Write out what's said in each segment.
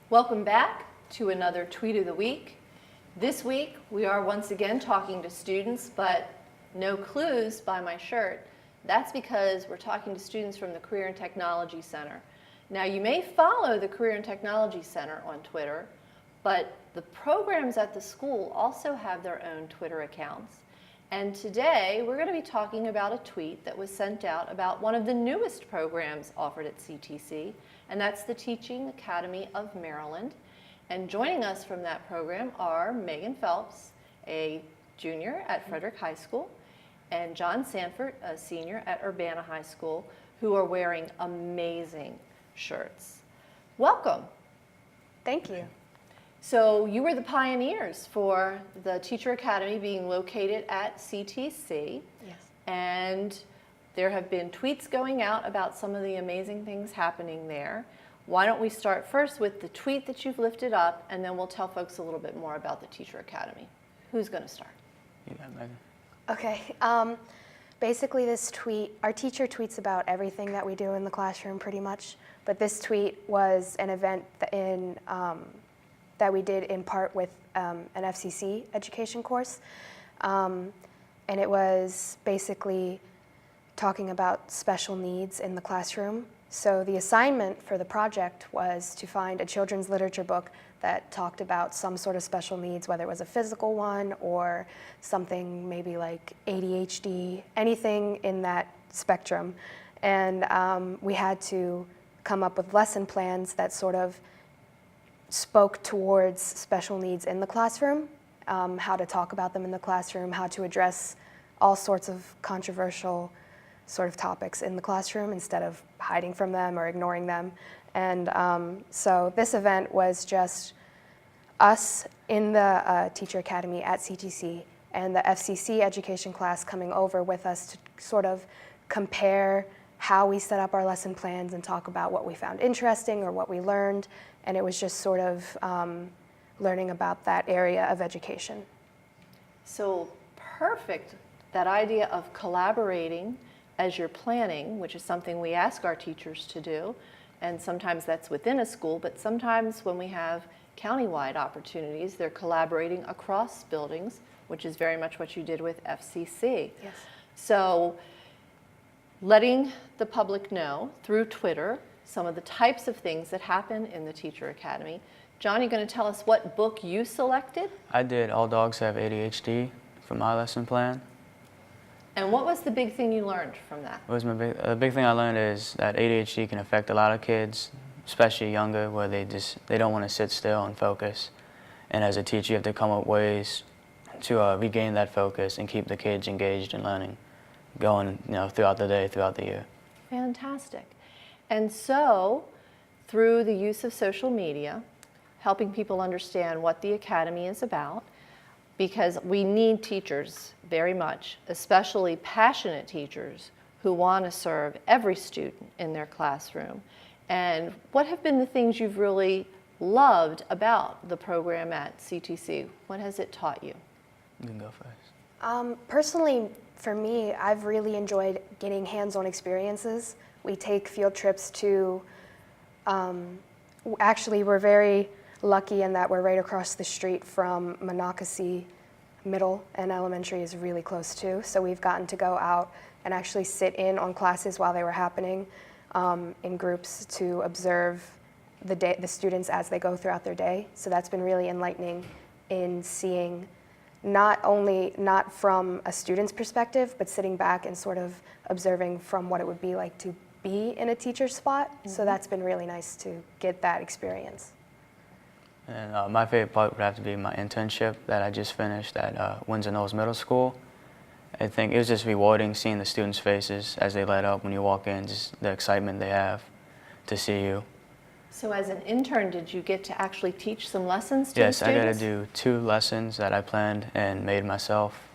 Welcome back to another Tweet of the Week. This week we are once again talking to students, but no clues by my shirt. That's because we're talking to students from the Career and Technology Center. Now you may follow the Career and Technology Center on Twitter, but the programs at the school also have their own Twitter accounts. And today we're going to be talking about a tweet that was sent out about one of the newest programs offered at CTC, and that's the Teaching Academy of Maryland. And joining us from that program are Megan Phelps, a junior at Frederick High School, and John Sanford, a senior at Urbana High School, who are wearing amazing shirts. Welcome. Thank you. So you were the pioneers for the Teacher Academy being located at CTC. Yes. And there have been tweets going out about some of the amazing things happening there. Why don't we start first with the tweet that you've lifted up, and then we'll tell folks a little bit more about the Teacher Academy. Who's going to start? You got Megan. Okay. Basically this tweet, our teacher tweets about everything that we do in the classroom pretty much, but this tweet was an event that we did in part with an FCC education course. And it was basically talking about special needs in the classroom. So the assignment for the project was to find a children's literature book that talked about some sort of special needs, whether it was a physical one or something maybe like ADHD, anything in that spectrum. And we had to come up with lesson plans that sort of spoke towards special needs in the classroom, how to talk about them in the classroom, how to address all sorts of controversial sort of topics in the classroom instead of hiding from them or ignoring them. And so this event was just us in the Teacher Academy at CTC and the FCC education class coming over with us to sort of compare how we set up our lesson plans and talk about what we found interesting or what we learned. And it was just sort of learning about that area of education. So perfect, that idea of collaborating as you're planning, which is something we ask our teachers to do, and sometimes that's within a school, but sometimes when we have countywide opportunities, they're collaborating across buildings, which is very much what you did with FCC. Yes. So letting the public know through Twitter some of the types of things that happen in the Teacher Academy. John, you're going to tell us what book you selected? I did All Dogs Have ADHD for my lesson plan. And what was the big thing you learned from that? The big thing I learned is that ADHD can affect a lot of kids, especially younger, where they don't want to sit still and focus. And as a teacher, you have to come up with ways to regain that focus and keep the kids engaged in learning, going throughout the day, throughout the year. Fantastic. And so, through the use of social media, helping people understand what the Academy is about, because we need teachers very much, especially passionate teachers who want to serve every student in their classroom. And what have been the things you've really loved about the program at CTC? What has it taught you? You can go first. Personally, for me, I've really enjoyed getting hands-on experiences. We take field trips to, actually we're very lucky in that we're right across the street from Monocacy Middle, and elementary is really close too. So we've gotten to go out and actually sit in on classes while they were happening in groups to observe the students as they go throughout their day. So that's been really enlightening in seeing not from a student's perspective, but sitting back and sort of observing from what it would be like to be in a teacher's spot. Mm-hmm. So that's been really nice to get that experience. And my favorite part would have to be my internship that I just finished at Windsor Knowles Middle School. I think it was just rewarding seeing the students' faces as they light up when you walk in, just the excitement they have to see you. So as an intern, did you get to actually teach some lessons to the students? Yes, I got to do 2 lessons that I planned and made myself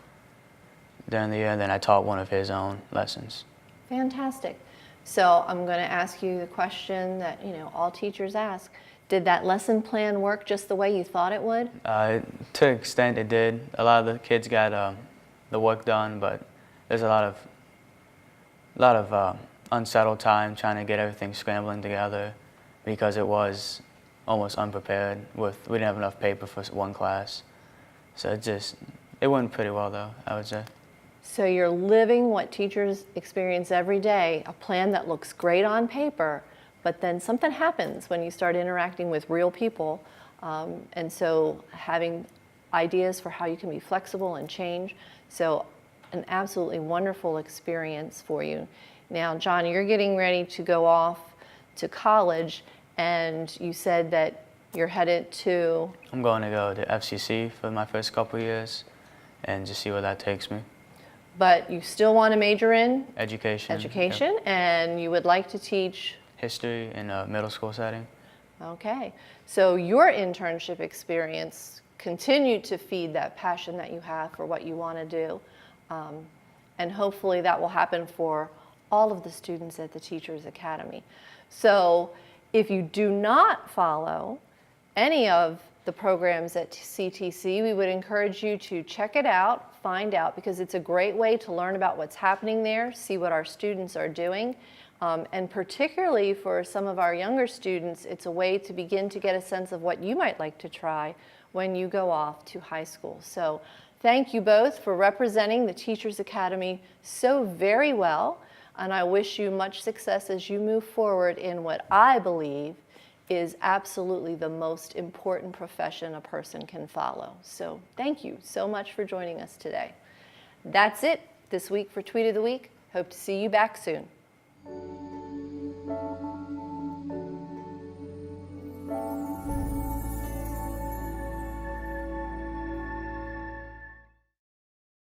during the year, and then I taught one of his own lessons. Fantastic. So I'm going to ask you the question that all teachers ask. Did that lesson plan work just the way you thought it would? To an extent it did. A lot of the kids got the work done, but there's a lot of unsettled time trying to get everything scrambling together because it was almost unprepared. We didn't have enough paper for one class. So it went pretty well though, I would say. So you're living what teachers experience every day, a plan that looks great on paper, but then something happens when you start interacting with real people. And so having ideas for how you can be flexible and change. So an absolutely wonderful experience for you. Now, John, you're getting ready to go off to college, and you said that you're headed to... I'm going to go to FCC for my first couple of years and just see where that takes me. But you still want to major in? Education. Education, Yep. and you would like to teach? History in a middle school setting. Okay, so your internship experience continued to feed that passion that you have for what you want to do. And hopefully that will happen for all of the students at the Teachers Academy. So if you do not follow any of the programs at CTC, we would encourage you to check it out, find out, because it's a great way to learn about what's happening there, see what our students are doing. And particularly for some of our younger students, it's a way to begin to get a sense of what you might like to try when you go off to high school. So thank you both for representing the Teachers Academy so very well, and I wish you much success as you move forward in what I believe is absolutely the most important profession a person can follow. So thank you so much for joining us today. That's it this week for Tweet of the Week. Hope to see you back soon.